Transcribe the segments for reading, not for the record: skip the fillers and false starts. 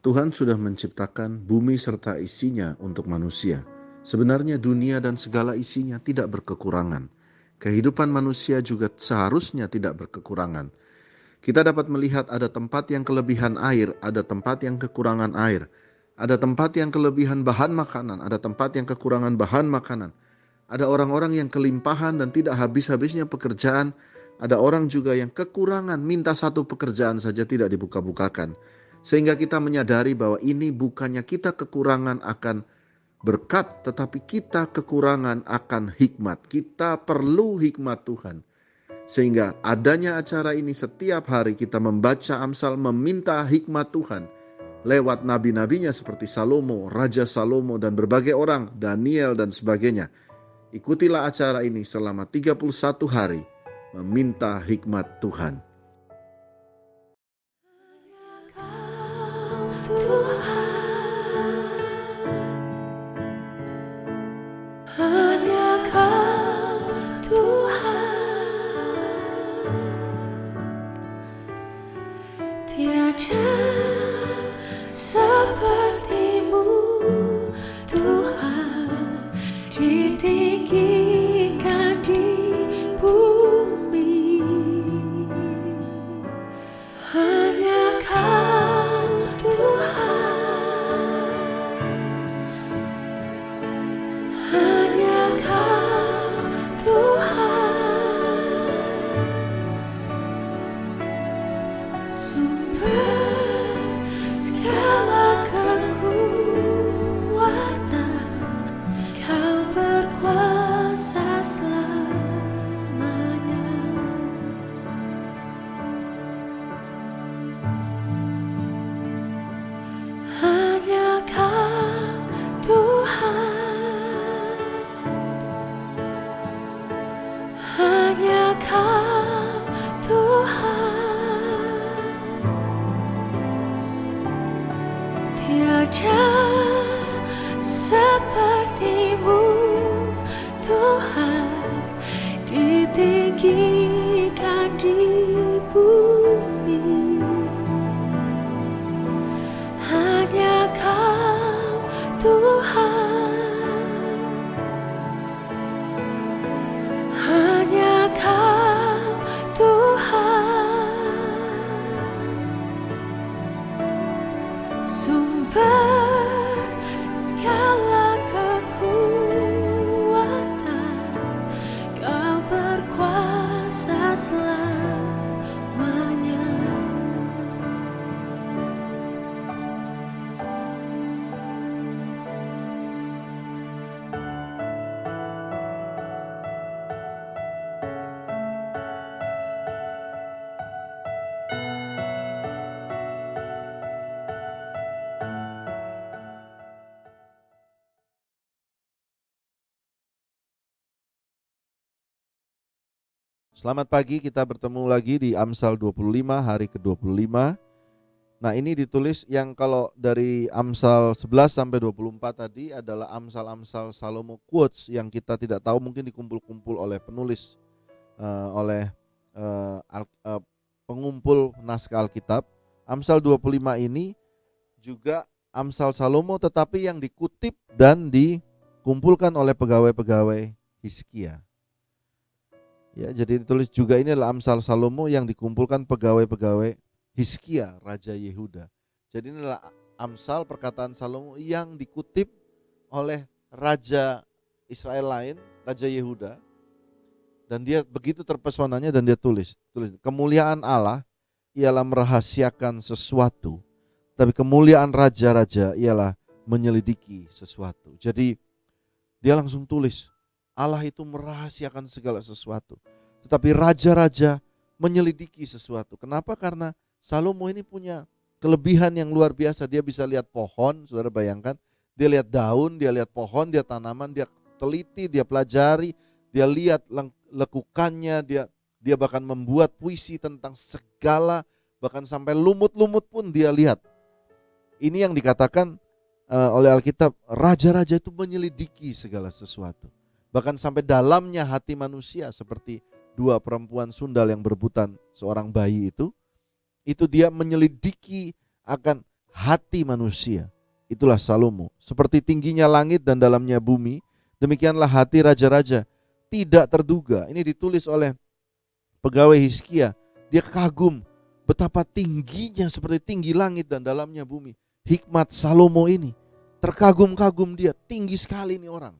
Tuhan sudah menciptakan bumi serta isinya untuk manusia. Sebenarnya dunia dan segala isinya tidak berkekurangan. Kehidupan manusia juga seharusnya tidak berkekurangan. Kita dapat melihat ada tempat yang kelebihan air, ada tempat yang kekurangan air. Ada tempat yang kelebihan bahan makanan, ada tempat yang kekurangan bahan makanan. Ada orang-orang yang kelimpahan dan tidak habis-habisnya pekerjaan. Ada orang juga yang kekurangan, minta satu pekerjaan saja tidak dibuka-bukakan. Sehingga kita menyadari bahwa ini bukannya kita kekurangan akan berkat, tetapi kita kekurangan akan hikmat. Kita perlu hikmat Tuhan. Sehingga adanya acara ini setiap hari kita membaca Amsal, meminta hikmat Tuhan lewat nabi-nabinya seperti Salomo, Raja Salomo dan berbagai orang, Daniel dan sebagainya. Ikutilah acara ini selama 31 hari, meminta hikmat Tuhan. Hanya Kau Tuhan, tiada seperti-Mu Tuhan, ditinggikan di bumi. Hanya Kau Tuhan, hanya Kau Tuhan, sumber segala kekuatan, Kau berkuasa selamanya. Hanya Kau Tuhan, hanya Kau Tuhan, tiada seperti-Mu Tuhan, ditinggikan di bumi. Hanya Kau Tuhan, hanya Kau Tuhan, sumber segala kekuatan, Kau berkuasa selamanya. Selamat pagi, kita bertemu lagi di Amsal 25 hari ke-25. Nah, ini ditulis yang kalau dari Amsal 11 sampai 24 tadi adalah Amsal-Amsal Salomo quotes yang kita tidak tahu, mungkin dikumpul-kumpul oleh penulis, oleh pengumpul naskah Alkitab. Amsal 25 ini juga Amsal Salomo tetapi yang dikutip dan dikumpulkan oleh pegawai-pegawai Hizkia. Ya, jadi ditulis juga ini adalah Amsal Salomo yang dikumpulkan pegawai-pegawai Hizkia, Raja Yehuda. Jadi ini adalah Amsal perkataan Salomo yang dikutip oleh Raja Israel lain, Raja Yehuda. Dan dia begitu terpesonanya dan dia tulis, kemuliaan Allah ialah merahasiakan sesuatu, tapi kemuliaan raja-raja ialah menyelidiki sesuatu. Jadi dia langsung tulis, Allah itu merahasiakan segala sesuatu, tetapi raja-raja menyelidiki sesuatu. Kenapa? Karena Salomo ini punya kelebihan yang luar biasa. Dia bisa lihat pohon, saudara bayangkan. Dia lihat daun, dia lihat pohon, dia tanaman, dia teliti, dia pelajari, dia lihat lekukannya, dia bahkan membuat puisi tentang segala, bahkan sampai lumut-lumut pun dia lihat. Ini yang dikatakan oleh Alkitab, raja-raja itu menyelidiki segala sesuatu. Bahkan sampai dalamnya hati manusia, seperti dua perempuan sundal yang berebutan seorang bayi itu dia menyelidiki akan hati manusia. Itulah Salomo. Seperti tingginya langit dan dalamnya bumi, demikianlah hati raja-raja, tidak terduga. Ini ditulis oleh pegawai Hizkia. Dia kagum betapa tingginya, seperti tinggi langit dan dalamnya bumi. Hikmat Salomo ini, terkagum-kagum dia, tinggi sekali ini orang.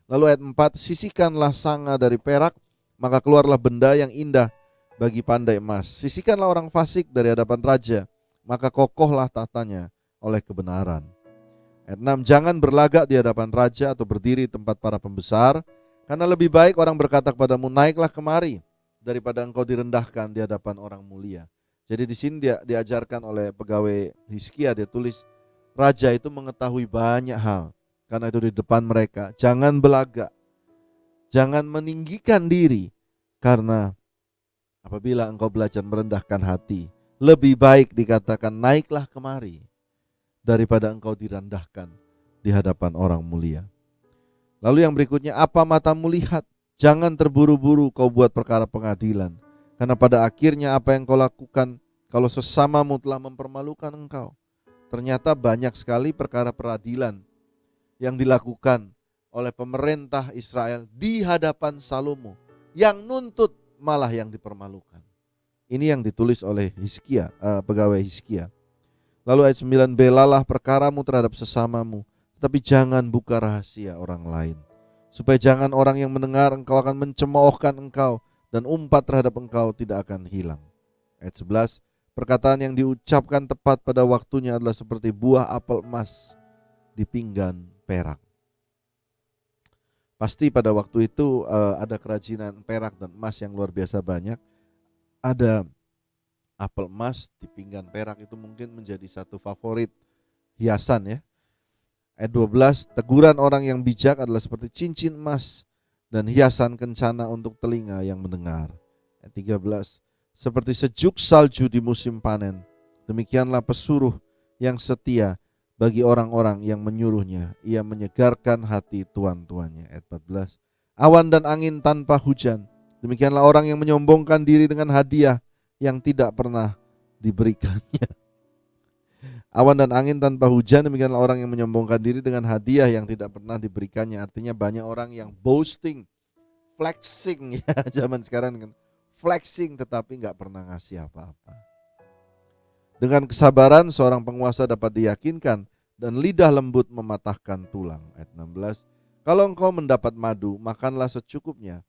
Lalu ayat 4, sisihkanlah sanga dari perak, maka keluarlah benda yang indah bagi pandai emas. Sisihkanlah orang fasik dari hadapan raja, maka kokohlah tatanya oleh kebenaran. Ayat 6, jangan berlagak di hadapan raja atau berdiri di tempat para pembesar, karena lebih baik orang berkata kepadamu, naiklah kemari, daripada engkau direndahkan di hadapan orang mulia. Jadi di sini dia diajarkan oleh pegawai Hizkia, dia tulis raja itu mengetahui banyak hal. Karena itu di depan mereka, jangan belagak, jangan meninggikan diri, karena apabila engkau belajar merendahkan hati, lebih baik dikatakan naiklah kemari, daripada engkau direndahkan di hadapan orang mulia. Lalu yang berikutnya, apa matamu lihat, jangan terburu-buru kau buat perkara pengadilan, karena pada akhirnya apa yang kau lakukan kalau sesamamu telah mempermalukan engkau. Ternyata banyak sekali perkara peradilan yang dilakukan oleh pemerintah Israel di hadapan Salomo, yang nuntut malah yang dipermalukan. Ini yang ditulis oleh Hizkia, pegawai Hizkia. Lalu ayat 9, belalah perkaramu terhadap sesamamu, tetapi jangan buka rahasia orang lain, supaya jangan orang yang mendengar engkau akan mencemoohkan engkau, dan umpat terhadap engkau tidak akan hilang. Ayat 11, perkataan yang diucapkan tepat pada waktunya adalah seperti buah apel emas di pinggan perak. Pasti pada waktu itu ada kerajinan perak dan emas yang luar biasa banyak. Ada apel emas di pinggan perak, itu mungkin menjadi satu favorit hiasan ya. Ayat 12, teguran orang yang bijak adalah seperti cincin emas dan hiasan kencana untuk telinga yang mendengar. Ayat 13, seperti sejuk salju di musim panen, demikianlah pesuruh yang setia bagi orang-orang yang menyuruhnya. Ia menyegarkan hati tuan-tuannya. Ayat 14, awan dan angin tanpa hujan, demikianlah orang yang menyombongkan diri dengan hadiah yang tidak pernah diberikannya. Awan dan angin tanpa hujan, demikianlah orang yang menyombongkan diri dengan hadiah yang tidak pernah diberikannya. Artinya banyak orang yang boasting, flexing ya, zaman sekarang kan flexing, tetapi nggak pernah ngasih apa-apa. Dengan kesabaran seorang penguasa dapat diyakinkan, dan lidah lembut mematahkan tulang. Ayat 16, kalau engkau mendapat madu, makanlah secukupnya,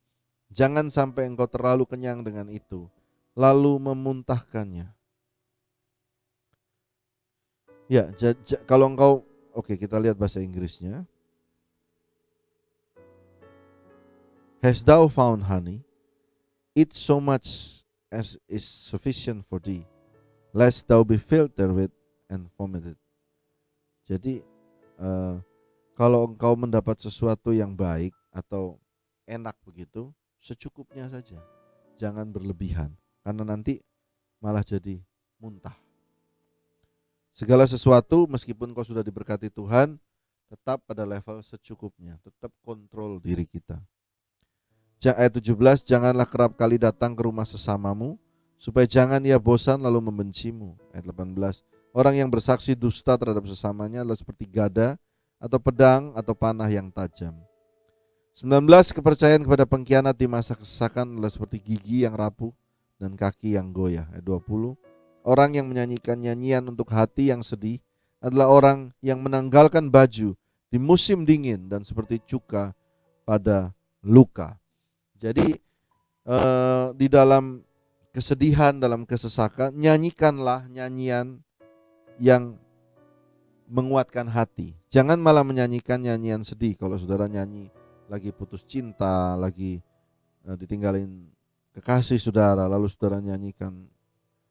jangan sampai engkau terlalu kenyang dengan itu, lalu memuntahkannya. Ya, kalau engkau, oke, kita lihat bahasa Inggrisnya. Hast thou found honey? Eat so much as is sufficient for thee, lest thou be filled therewith and vomited. Jadi kalau engkau mendapat sesuatu yang baik atau enak begitu, secukupnya saja, jangan berlebihan, karena nanti malah jadi muntah. Segala sesuatu meskipun kau sudah diberkati Tuhan, tetap pada level secukupnya, tetap kontrol diri kita. Ayat 17, janganlah kerap kali datang ke rumah sesamamu, supaya jangan ia bosan lalu membencimu. Ayat 18, orang yang bersaksi dusta terhadap sesamanya adalah seperti gada atau pedang atau panah yang tajam. 19, kepercayaan kepada pengkhianat di masa kesesakan adalah seperti gigi yang rapuh dan kaki yang goyah. Ayat 20, orang yang menyanyikan nyanyian untuk hati yang sedih adalah orang yang menanggalkan baju di musim dingin dan seperti cuka pada luka. Jadi di dalam kesedihan, dalam kesesakan, nyanyikanlah nyanyian yang menguatkan hati. Jangan malah menyanyikan nyanyian sedih. Kalau saudara nyanyi lagi putus cinta, lagi ditinggalin kekasih saudara, lalu saudara nyanyikan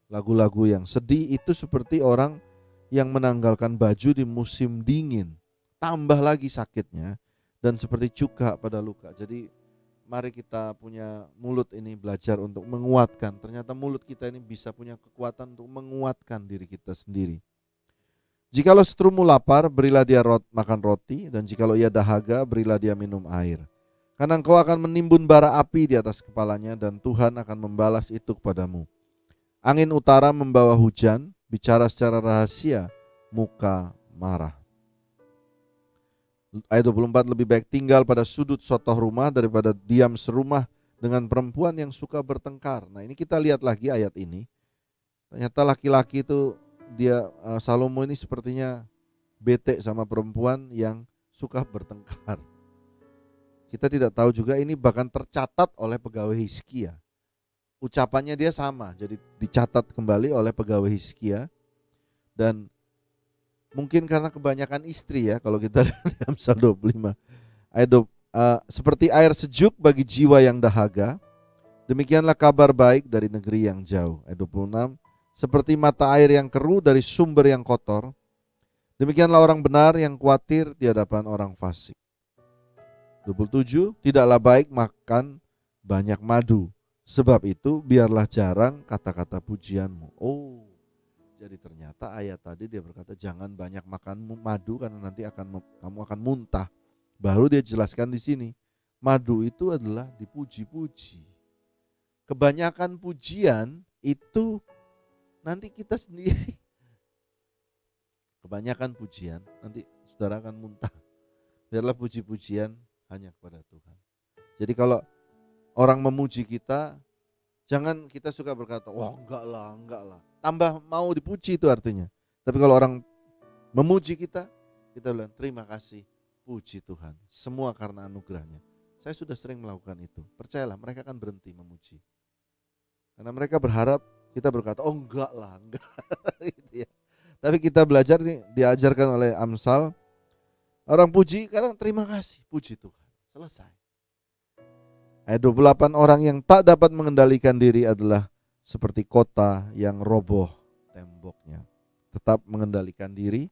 lagu-lagu yang sedih, itu seperti orang yang menanggalkan baju di musim dingin, tambah lagi sakitnya, dan seperti cuka pada luka. Jadi mari kita punya mulut ini belajar untuk menguatkan. Ternyata mulut kita ini bisa punya kekuatan untuk menguatkan diri kita sendiri. Jikalau seterumu lapar, berilah dia makan roti, dan jikalau ia dahaga, berilah dia minum air. Karena engkau akan menimbun bara api di atas kepalanya, dan Tuhan akan membalas itu kepadamu. Angin utara membawa hujan, bicara secara rahasia, muka marah. Ayat 24, lebih baik tinggal pada sudut sotoh rumah daripada diam serumah dengan perempuan yang suka bertengkar. Nah, ini kita lihat lagi ayat ini. Ternyata laki-laki itu Salomo ini sepertinya bete sama perempuan yang suka bertengkar. Kita tidak tahu juga, ini bahkan tercatat oleh pegawai Hizkia. Ucapannya dia sama, jadi dicatat kembali oleh pegawai Hizkia. Dan mungkin karena kebanyakan istri ya, kalau kita lihat di Amsal 25 ayat seperti air sejuk bagi jiwa yang dahaga, demikianlah kabar baik dari negeri yang jauh. Ayat 26, seperti mata air yang keruh dari sumber yang kotor, demikianlah orang benar yang khawatir di hadapan orang fasik. 27, tidaklah baik makan banyak madu, sebab itu biarlah jarang kata-kata pujianmu. Oh, jadi ternyata ayat tadi dia berkata jangan banyak makan madu karena nanti kamu akan muntah. Baru dia jelaskan di sini, madu itu adalah dipuji-puji. Kebanyakan pujian itu nanti kita sendiri. Kebanyakan pujian nanti saudara akan muntah. Biarlah puji-pujian hanya kepada Tuhan. Jadi kalau orang memuji kita, jangan kita suka berkata, wah enggak lah. Tambah mau dipuji itu artinya. Tapi kalau orang memuji kita bilang terima kasih, puji Tuhan. Semua karena anugerahnya. Saya sudah sering melakukan itu. Percayalah, mereka akan berhenti memuji. Karena mereka berharap kita berkata, oh enggak lah. Gitu ya. Tapi kita belajar nih, diajarkan oleh Amsal, orang puji kadang terima kasih, puji Tuhan. Selesai. Ayat 28, orang yang tak dapat mengendalikan diri adalah seperti kota yang roboh temboknya. Tetap mengendalikan diri,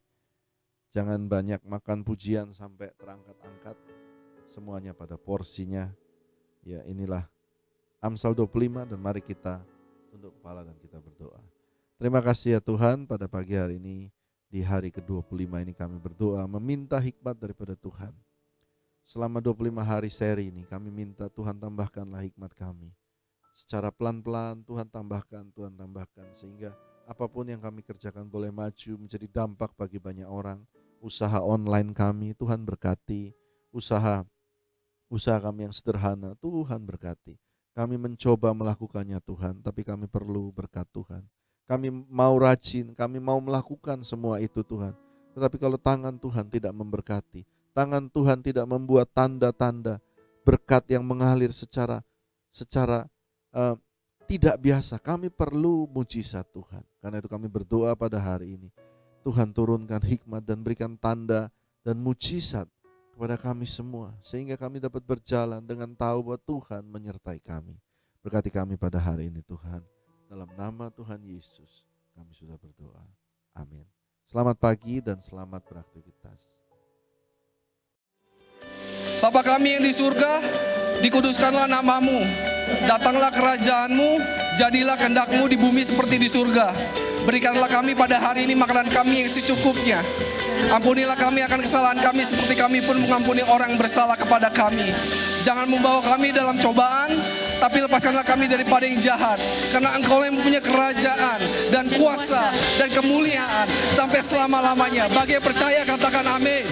jangan banyak makan pujian sampai terangkat-angkat, semuanya pada porsinya. Ya, inilah Amsal 25, dan mari kita tunduk kepala dan kita berdoa. Terima kasih ya Tuhan, pada pagi hari ini, di hari ke-25 ini kami berdoa meminta hikmat daripada Tuhan. Selama 25 hari seri ini kami minta Tuhan tambahkanlah hikmat kami. Secara pelan-pelan Tuhan tambahkan, sehingga apapun yang kami kerjakan boleh maju menjadi dampak bagi banyak orang. Usaha online kami Tuhan berkati, usaha kami yang sederhana Tuhan berkati. Kami mencoba melakukannya Tuhan, tapi kami perlu berkat Tuhan. Kami mau rajin, kami mau melakukan semua itu Tuhan. Tetapi kalau tangan Tuhan tidak memberkati, tangan Tuhan tidak membuat tanda-tanda berkat yang mengalir secara tidak biasa, kami perlu mujizat Tuhan. Karena itu kami berdoa pada hari ini, Tuhan turunkan hikmat dan berikan tanda dan mujizat kepada kami semua, sehingga kami dapat berjalan dengan tahu bahwa Tuhan menyertai kami. Berkati kami pada hari ini Tuhan. Dalam nama Tuhan Yesus kami sudah berdoa. Amin. Selamat pagi dan selamat beraktivitas. Bapa kami yang di surga, dikuduskanlah namamu. Datanglah kerajaanmu, jadilah kehendakmu di bumi seperti di surga. Berikanlah kami pada hari ini makanan kami yang secukupnya. Ampunilah kami akan kesalahan kami seperti kami pun mengampuni orang yang bersalah kepada kami. Jangan membawa kami dalam cobaan, tapi lepaskanlah kami daripada yang jahat. Karena Engkau yang mempunyai kerajaan dan kuasa dan kemuliaan sampai selama-lamanya. Bagi yang percaya katakan amin.